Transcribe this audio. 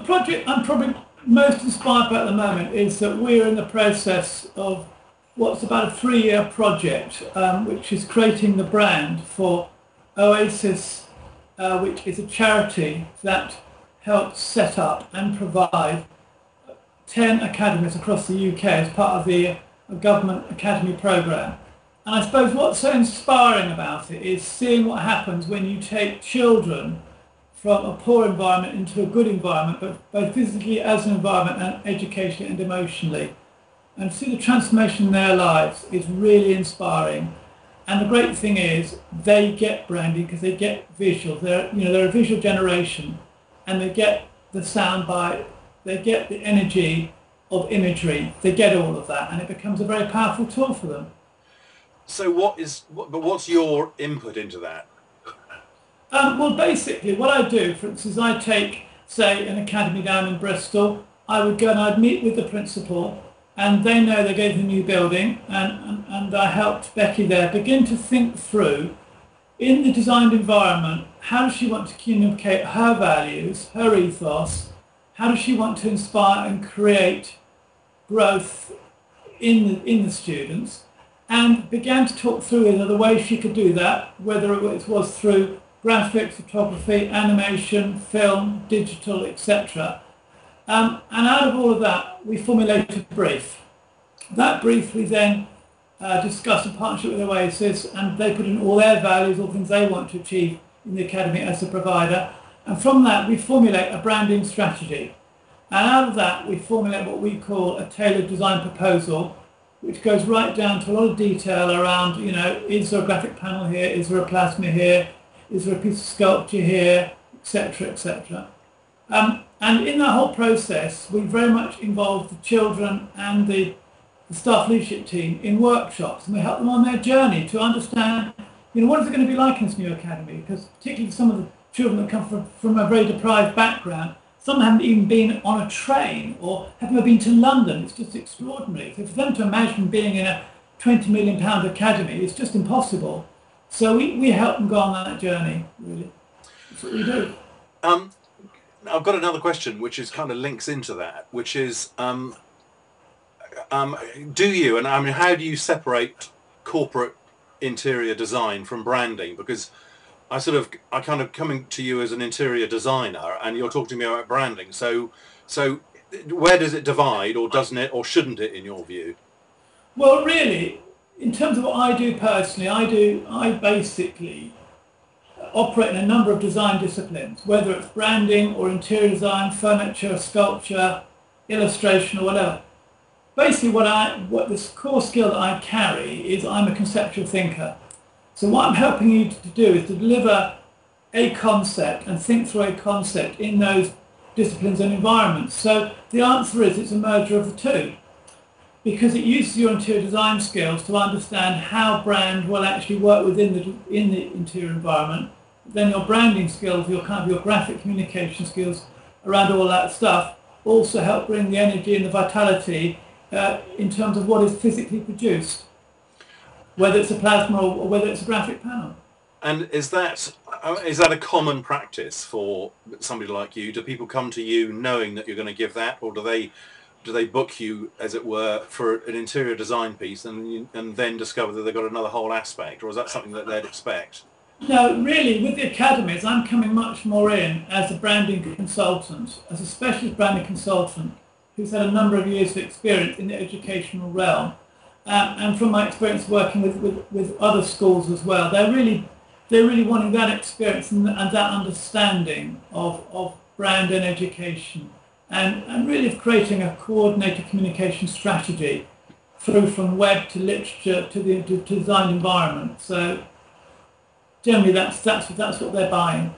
project I'm probably most inspired by at the moment is that we're in the process of what's about a 3-year project, which is creating the brand for Oasis, which is a charity that helps set up and provide 10 academies across the UK as part of the government academy programme. And I suppose what's so inspiring about it is seeing what happens when you take children from a poor environment into a good environment, but both physically as an environment and educationally and emotionally. And to see the transformation in their lives is really inspiring. And the great thing is they get branding because they get visuals. They're a visual generation, and they get the sound bite, they get the energy of imagery, they get all of that, and it becomes a very powerful tool for them. So what's your input into that? Well, basically, what I do, for instance, I take, say, an academy down in Bristol. I would go and I'd meet with the principal, and they know they're going to a new building, and I helped Becky there begin to think through, in the designed environment, how does she want to communicate her values, her ethos, how does she want to inspire and create growth in the students, and began to talk through the ways she could do that, whether it was through graphics, photography, animation, film, digital, etc. And out of all of that, we formulated a brief. That brief we then discussed in partnership with Oasis, and they put in all their values, all things they want to achieve in the academy as a provider. And from that, we formulate a branding strategy. And out of that, we formulate what we call a tailored design proposal, which goes right down to a lot of detail around, is there a graphic panel here? Is there a plasma here? Is there a piece of sculpture here? Etc., etc. And in that whole process, we very much involve the children and the staff leadership team in workshops, and we help them on their journey to understand, what is it going to be like in this new academy? Because particularly some of the children that come from a very deprived background, some haven't even been on a train or haven't even been to London. It's just extraordinary. So for them to imagine being in a £20 million academy, it's just impossible. So we help them go on that journey, really. That's what we do. I've got another question which is kind of links into that, which is, do you, and I mean, how do you separate corporate interior design from branding? Because I kind of coming to you as an interior designer, and you're talking to me about branding. So where does it divide, or doesn't it, or shouldn't it, in your view? Well, really, in terms of what I do personally, I basically operate in a number of design disciplines, whether it's branding or interior design, furniture, sculpture, illustration, or whatever. Basically, what this core skill that I carry is I'm a conceptual thinker. So what I'm helping you to do is to deliver a concept and think through a concept in those disciplines and environments. So the answer is it's a merger of the two, because it uses your interior design skills to understand how brand will actually work within the interior environment. Then your branding skills, your graphic communication skills around all that stuff also help bring the energy and the vitality in terms of what is physically produced, whether it's a plasma or whether it's a graphic panel. And is that a common practice for somebody like you? Do people come to you knowing that you're going to give that, or do they book you, as it were, for an interior design piece and then discover that they've got another whole aspect, or is that something that they'd expect? No, really, with the academies, I'm coming much more in as a branding consultant, as a specialist branding consultant who's had a number of years of experience in the educational realm. And from my experience working with other schools as well, they're really wanting that experience and that understanding of brand and education, and really of creating a coordinated communication strategy through from web to literature to designed environment. So generally that's what they're buying.